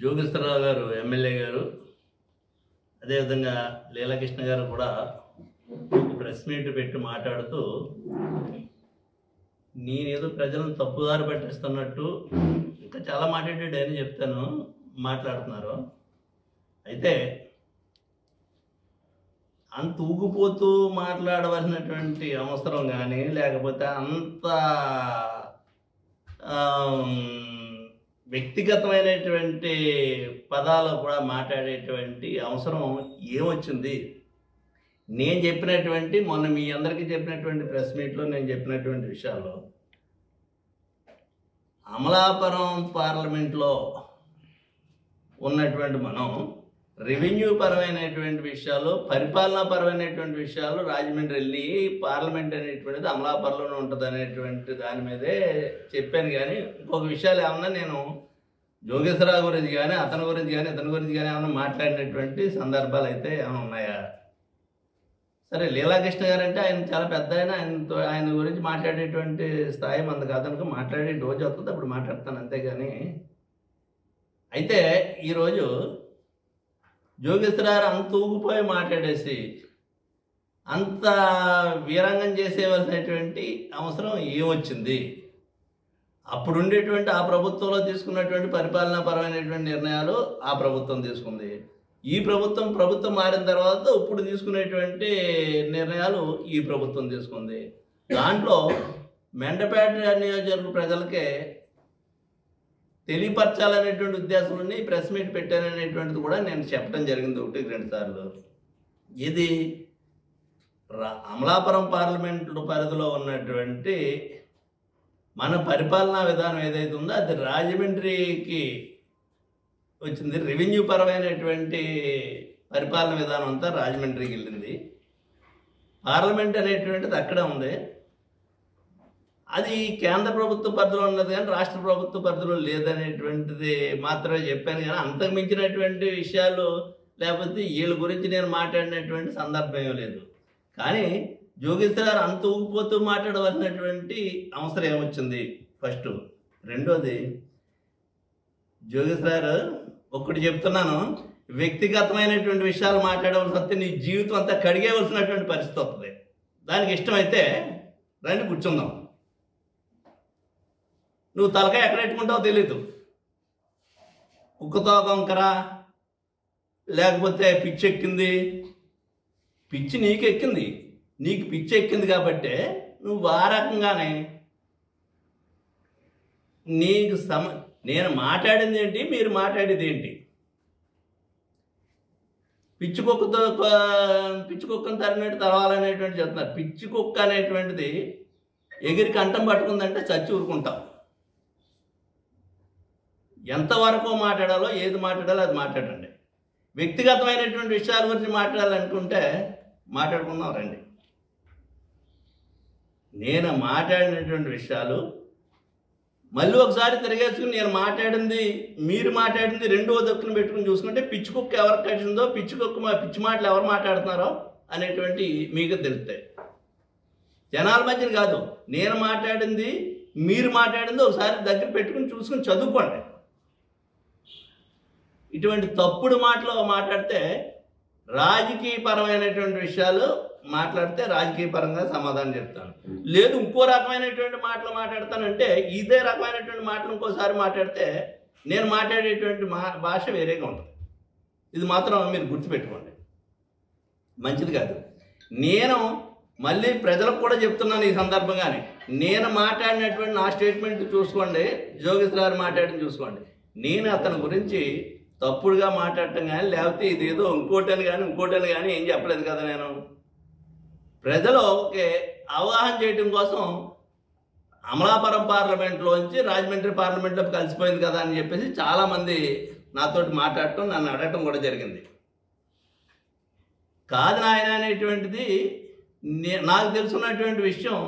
జోగేశ్వరరావు గారు ఎమ్మెల్యే గారు, అదేవిధంగా లీలాకృష్ణ గారు కూడా ప్రెస్ మీట్ పెట్టి మాట్లాడుతూ నేనేదో ప్రజలను తప్పుదారి పట్టిస్తున్నట్టు ఇంకా చాలా మాట్లాడాడు అని చెప్తాను మాట్లాడుతున్నారు. అయితే అంత ఊగిపోతూ మాట్లాడవలసినటువంటి అవసరం కానీ, లేకపోతే అంత వ్యక్తిగతమైనటువంటి పదాలు కూడా మాట్లాడేటువంటి అవసరం ఏమొచ్చింది? నేను చెప్పినటువంటి మొన్న మీ అందరికీ చెప్పినటువంటి ప్రెస్ మీట్లో నేను చెప్పినటువంటి విషయాల్లో అమలాపురం పార్లమెంట్లో ఉన్నటువంటి మనం రెవెన్యూ పరమైనటువంటి విషయాలు, పరిపాలనా పరమైనటువంటి విషయాలు రాజమండ్రి వెళ్ళి పార్లమెంట్ అనేటువంటిది అమలాపురంలోనే ఉంటుంది అనేటువంటి దాని మీదే చెప్పాను. కానీ ఇంకొక విషయాలు ఏమన్నా నేను జోగేశ్వరరావు గురించి కానీ, అతని గురించి కానీ, ఇతని గురించి కానీ ఏమన్నా మాట్లాడినటువంటి సందర్భాలు అయితే ఏమైనా ఉన్నాయా? సరే, లీలాకృష్ణ గారు అంటే ఆయన చాలా పెద్ద ఆయన గురించి మాట్లాడేటువంటి స్థాయి మంది కాదనుకో, మాట్లాడే రోజు వస్తుంది అప్పుడు మాట్లాడతాను అంతేగాని. అయితే ఈరోజు జోగేశ్వరరావు అంత ఊగిపోయి మాట్లాడేసి అంత వీరంగం చేసేవలసినటువంటి అవసరం ఏమొచ్చింది? అప్పుడు ఉండేటువంటి ఆ ప్రభుత్వంలో తీసుకున్నటువంటి పరిపాలనాపరమైనటువంటి నిర్ణయాలు ఆ ప్రభుత్వం తీసుకుంది. ఈ ప్రభుత్వం మారిన తర్వాత ఇప్పుడు తీసుకునేటువంటి నిర్ణయాలు ఈ ప్రభుత్వం తీసుకుంది. దాంట్లో మెండపేట నియోజకవర్గ ప్రజలకే తెలియపరచాలనేటువంటి ఉద్దేశంలోని ప్రెస్ మీట్ పెట్టాననేటువంటిది కూడా నేను చెప్పడం జరిగింది 1-2 సార్లు. ఇది అమలాపురం పార్లమెంటు పరిధిలో ఉన్నటువంటి మన పరిపాలనా విధానం ఏదైతే ఉందో అది రాజమండ్రికి వచ్చింది. రెవెన్యూ పరమైనటువంటి పరిపాలన విధానం అంతా రాజమండ్రికి వెళ్ళింది. పార్లమెంట్ అనేటువంటిది అక్కడే ఉంది. అది కేంద్ర ప్రభుత్వ పరిధిలో ఉన్నది కానీ రాష్ట్ర ప్రభుత్వ పరిధిలో లేదనేటువంటిది మాత్రమే చెప్పాను. కానీ అంతకు మించినటువంటి విషయాలు లేకపోతే వీళ్ళ గురించి నేను మాట్లాడినటువంటి సందర్భం ఏం లేదు. కానీ జోగేశ్వరరావు అంత ఊగిపోతూ మాట్లాడవలసినటువంటి అవసరం ఏమొచ్చింది? ఫస్ట్. రెండోది, జోగేశ్వరరావు ఒక్కటి చెప్తున్నాను, వ్యక్తిగతమైనటువంటి విషయాలు మాట్లాడవలసి వస్తే నీ జీవితం అంతా కడిగేవలసినటువంటి పరిస్థితి వస్తుంది. దానికి ఇష్టమైతే రండి కూర్చుందాం. నువ్వు తలకాయ ఎక్కడ పెట్టుకుంటావో తెలీదు. కుక్కతో వంకరా, లేకపోతే పిచ్చి ఎక్కింది. పిచ్చి నీకు ఎక్కింది, నీకు పిచ్చి ఎక్కింది కాబట్టే నువ్వు ఆ రకంగానే నీకు నేను మాట్లాడింది ఏంటి, మీరు మాట్లాడేది ఏంటి? పిచ్చి కుక్కను తరినట్టు తరవాలనేటువంటి చెప్తున్నారు. పిచ్చి కుక్క అనేటువంటిది ఎగిరి కంఠం పట్టుకుందంటే చచ్చి ఊరుకుంటాం. ఎంతవరకు మాట్లాడాలో, ఏది మాట్లాడాలో అది మాట్లాడండి. వ్యక్తిగతమైనటువంటి విషయాల గురించి మాట్లాడాలనుకుంటే మాట్లాడుకుందాం రండి. నేను మాట్లాడినటువంటి విషయాలు మళ్ళీ ఒకసారి తిరిగేసుకుని నేను మాట్లాడింది మీరు మాట్లాడింది రెండో దక్కును పెట్టుకుని చూసుకుంటే పిచ్చి కుక్క ఎవరికి కట్టిందో, పిచ్చి మాటలు ఎవరు మాట్లాడుతున్నారో అనేటువంటి మీకు తెలుస్తాయి. జనాల మధ్యన కాదు, నేను మాట్లాడింది మీరు మాట్లాడింది ఒకసారి దగ్గర పెట్టుకుని చూసుకుని చదువుకోండి. ఇటువంటి తప్పుడు మాటలు మాట్లాడితే రాజకీయపరమైనటువంటి విషయాలు మాట్లాడితే రాజకీయపరంగా సమాధానం చెప్తాను. లేదు ఇంకో రకమైనటువంటి మాటలు మాట్లాడతానంటే ఇదే రకమైనటువంటి మాటలు ఇంకోసారి మాట్లాడితే నేను మాట్లాడేటువంటి భాష వేరేగా ఉంటుంది. ఇది మాత్రం మీరు గుర్తుపెట్టుకోండి, మంచిది కాదు. నేను మళ్ళీ ప్రజలకు కూడా చెప్తున్నాను ఈ సందర్భంగానే, నేను మాట్లాడినటువంటి నా స్టేట్మెంట్ చూసుకోండి, జోగేశ్వరరావు మాట్లాడిన చూసుకోండి. నేను అతని గురించి తప్పుడుగా మాట్లాడటం కానీ లేకపోతే ఇదేదో ఇంకోటని కానీ ఏం చెప్పలేదు కదా. నేను ప్రజలకి అవగాహన చేయడం కోసం అమలాపురం పార్లమెంట్లోంచి రాజమండ్రి పార్లమెంట్లోకి కలిసిపోయింది కదా అని చెప్పేసి చాలామంది నాతోటి మాట్లాడటం, నన్ను అడగటం కూడా జరిగింది. కాదు నాయన అనేటువంటిది నాకు తెలుసున్నటువంటి విషయం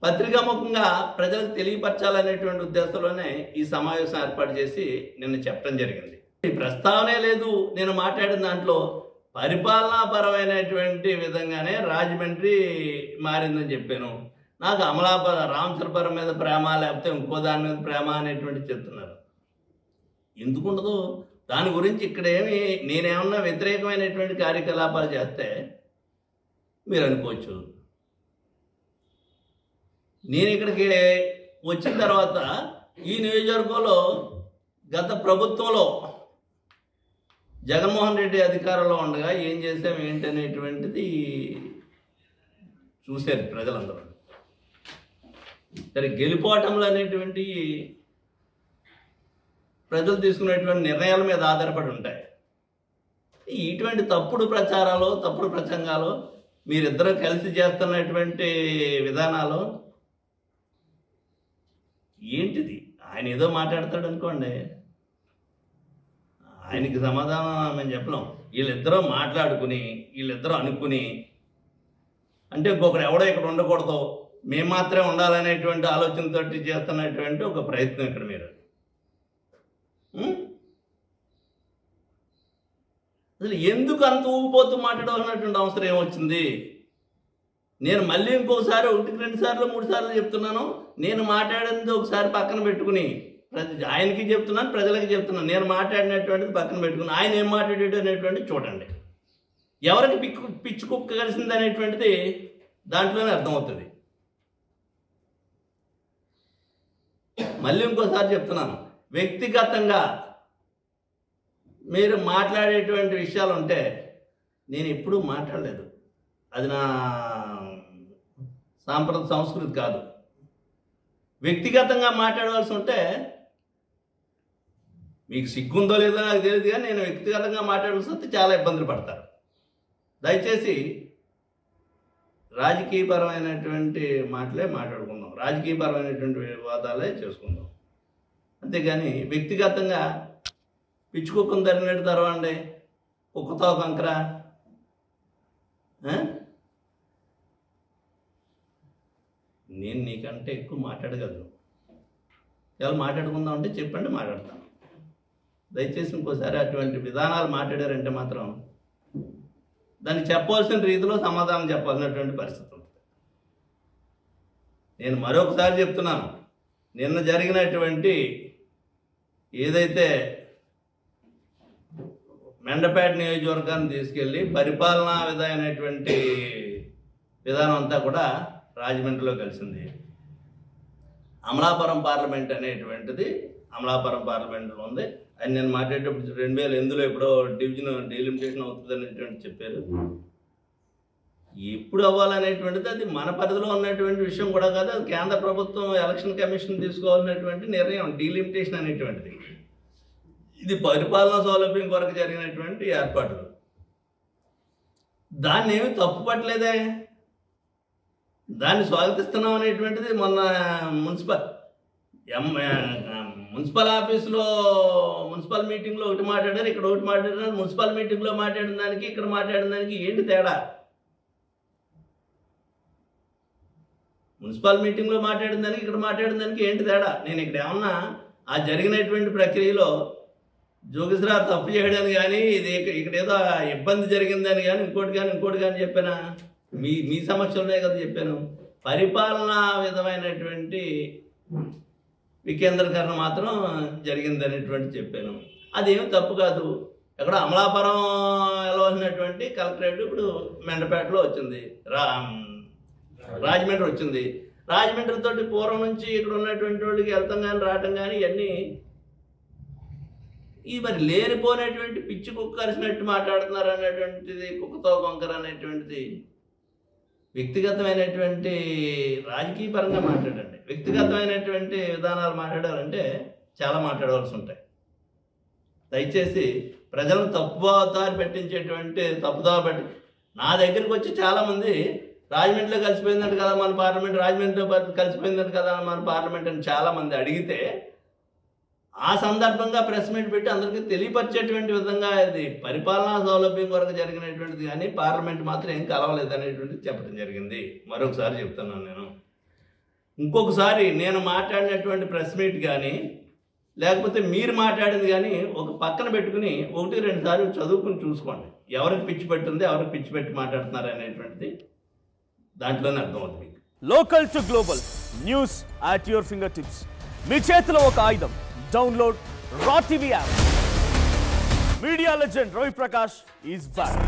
పత్రికాముఖంగా ప్రజలకు తెలియపరచాలనేటువంటి ఉద్దేశంలోనే ఈ సమావేశం ఏర్పాటు చేసి నిన్న చెప్పడం జరిగింది. ఈ ప్రస్తావనే లేదు నేను మాట్లాడిన దాంట్లో. పరిపాలనాపరమైనటువంటి విధంగానే రాజమండ్రి మారిందని చెప్పాను. నాకు రామచంద్రపురం మీద ప్రేమ లేకపోతే ఇంకో దాని మీద ప్రేమ అనేటువంటి చెప్తున్నారు. ఎందుకు ఉండదు? దాని గురించి ఇక్కడ నేనేమన్నా వ్యతిరేకమైనటువంటి కార్యకలాపాలు చేస్తే మీరు అనుకోవచ్చు. నేను ఇక్కడికి వచ్చిన తర్వాత ఈ నియోజకవర్గంలో గత ప్రభుత్వంలో జగన్మోహన్ రెడ్డి అధికారంలో ఉండగా ఏం చేసాం ఏంటి అనేటువంటిది చూశారు ప్రజలందరూ. సరే, గెలుపోవటంలో అనేటువంటి ప్రజలు తీసుకునేటువంటి నిర్ణయాల మీద ఆధారపడి ఉంటాయి. ఇటువంటి తప్పుడు ప్రచారాలు, తప్పుడు ప్రసంగాలు, మీరిద్దరూ కలిసి చేస్తున్నటువంటి విధానాలు ఏంటిది? ఆయన ఏదో మాట్లాడతాడు అనుకోండి, ఆయనకి సమాధానం మేము చెప్పలేం. వీళ్ళిద్దరూ మాట్లాడుకుని, వీళ్ళిద్దరూ అనుకుని, అంటే ఇంకొకరు ఎవడో ఇక్కడ ఉండకూడదు, మేము మాత్రమే ఉండాలనేటువంటి ఆలోచనతో చేస్తున్నటువంటి ఒక ప్రయత్నం ఇక్కడ మీరు. అసలు ఎందుకు అంత ఊగిపోతూ మాట్లాడవలసినటువంటి అవసరం ఏమొచ్చింది? నేను మళ్ళీ ఇంకొకసారి 1, 2 సార్లు 3 సార్లు చెప్తున్నాను. నేను మాట్లాడింది ఒకసారి పక్కన పెట్టుకుని ఆయనకి చెప్తున్నాను, ప్రజలకి చెప్తున్నాను. నేను మాట్లాడినటువంటిది పక్కన పెట్టుకుని ఆయన ఏం మాట్లాడాడు అనేటువంటిది చూడండి. ఎవరికి పిచ్చి కుక్క కలిసింది అనేటువంటిది దాంట్లోనే అర్థమవుతుంది. మళ్ళీ ఇంకోసారి చెప్తున్నాను, వ్యక్తిగతంగా మీరు మాట్లాడేటువంటి విషయాలు ఉంటే నేను ఎప్పుడూ మాట్లాడలేదు. అది నా సంస్కృతి కాదు. వ్యక్తిగతంగా మాట్లాడవలసి ఉంటే మీకు సిగ్గుందో లేదో నాకు తెలియదు, కానీ నేను వ్యక్తిగతంగా మాట్లాడాల్సి వస్తే చాలా ఇబ్బందులు పడతారు. దయచేసి రాజకీయపరమైనటువంటి మాటలే మాట్లాడుకుందాం, రాజకీయపరమైనటువంటి వివాదాలే చేసుకుందాం. అంతేగాని వ్యక్తిగతంగా పిచ్చుకుక్కను తరిగినట్టు తరవండి, కుక్కతో కంకరా. నేను నీకంటే ఎక్కువ మాట్లాడగలను. ఎవరు మాట్లాడుకుందాం అంటే చెప్పండి, మాట్లాడతాను. దయచేసి ఇంకోసారి అటువంటి విధానాలు మాట్లాడారంటే మాత్రం దాన్ని చెప్పవలసిన రీతిలో సమాధానం చెప్పాల్సినటువంటి పరిస్థితి ఉంటుంది. నేను మరొకసారి చెప్తున్నాను, నిన్న జరిగినటువంటి ఏదైతే మెండపేట నియోజకవర్గాన్ని తీసుకెళ్ళి పరిపాలనా విధానమైనటువంటి విధానం అంతా కూడా రాజమండ్రిలో కలిసింది. అమలాపురం పార్లమెంట్ అనేటువంటిది అమలాపురం పార్లమెంట్లో ఉంది. అది నేను మాట్లాడేటప్పుడు 2008లో ఎప్పుడో డీలిమిటేషన్ అవుతుంది అనేటువంటి చెప్పారు. ఎప్పుడు అవ్వాలనేటువంటిది అది మన పరిధిలో ఉన్నటువంటి విషయం కూడా కాదు. అది కేంద్ర ప్రభుత్వం ఎలక్షన్ కమిషన్ తీసుకోవాల్సినటువంటి నిర్ణయం డీలిమిటేషన్ అనేటువంటిది. ఇది పరిపాలనా సౌలభ్యం కొరకు జరిగినటువంటి ఏర్పాట్లు. దాన్ని ఏమి తప్పుపట్టలేదే, దాన్ని స్వాగతిస్తున్నాం అనేటువంటిది మొన్న మున్సిపల్ ఆఫీసులో మున్సిపల్ మీటింగ్లో ఒకటి మాట్లాడారు, ఇక్కడ ఒకటి మాట్లాడారు. మున్సిపల్ మీటింగ్లో మాట్లాడిన దానికి ఇక్కడ మాట్లాడిన దానికి ఏంటి తేడా? మున్సిపల్ మీటింగ్లో మాట్లాడిన దానికి ఇక్కడ మాట్లాడిన దానికి ఏంటి తేడా? నేను ఇక్కడ ఏమన్నా ఆ జరిగినటువంటి ప్రక్రియలో జోగిశ్రావు తప్పు చేయడానికి కానీ ఇది ఇక్కడ ఏదో ఇబ్బంది జరిగిందని కానీ ఇంకోటి కానీ చెప్పానా? మీ సమక్షంలోనే కదా చెప్పాను. పరిపాలనా విధమైనటువంటి వికేంద్రీకరణ మాత్రం జరిగిందనేటువంటి చెప్పాను. అదేమి తప్పు కాదు. ఎక్కడ అమలాపురం వెళ్ళవలసినటువంటి కలెక్టరేట్ ఇప్పుడు మెండపేటలో వచ్చింది, రాజమండ్రి వచ్చింది. రాజమండ్రి తోటి పూర్వం నుంచి ఇక్కడ ఉన్నటువంటి వాళ్ళకి వెళ్తాం కానీ రావటం కానీ ఇవన్నీ ఈ మరి లేనిపోయినటువంటి పిచ్చి కుక్క అరిసినట్టు మాట్లాడుతున్నారు అనేటువంటిది, కుక్కతో కొంకర అనేటువంటిది వ్యక్తిగతమైనటువంటి రాజకీయ పరంగా మాట్లాడండి. వ్యక్తిగతమైనటువంటి విధానాలు మాట్లాడాలంటే చాలా మాట్లాడవలసి ఉంటాయి. దయచేసి ప్రజలను తప్పుదారి పెట్టించేటువంటి నా దగ్గరికి వచ్చి చాలామంది రాజమండ్రిలో కలిసిపోయిందంట కదా మన పార్లమెంట్, రాజమండ్రిలో కలిసిపోయిందంట కదా మన పార్లమెంట్ అని చాలామంది అడిగితే ఆ సందర్భంగా ప్రెస్ మీట్ పెట్టి అందరికీ తెలియపరిచేటువంటి విధంగా ఇది పరిపాలనా సౌలభ్యం కొరకు జరిగినటువంటిది కానీ పార్లమెంట్ మాత్రం ఏం కలవలేదు అనేటువంటిది చెప్పడం జరిగింది. మరొకసారి చెప్తున్నాను నేను. ఇంకొకసారి నేను మాట్లాడినటువంటి ప్రెస్ మీట్ కానీ లేకపోతే మీరు మాట్లాడింది కానీ ఒక పక్కన పెట్టుకుని 1-2 సార్లు చదువుకుని చూసుకోండి. ఎవరికి పిచ్చి పెట్టింది, ఎవరికి పిచ్చి పెట్టి మాట్లాడుతున్నారు అనేటువంటిది దాంట్లోనే అర్థమవుతుంది. Local to global news at your fingertips. మీ చేతిలో ఒక ఆయుధం. డౌన్లోడ్ రా TV app. Media legend Ravi Prakash is back.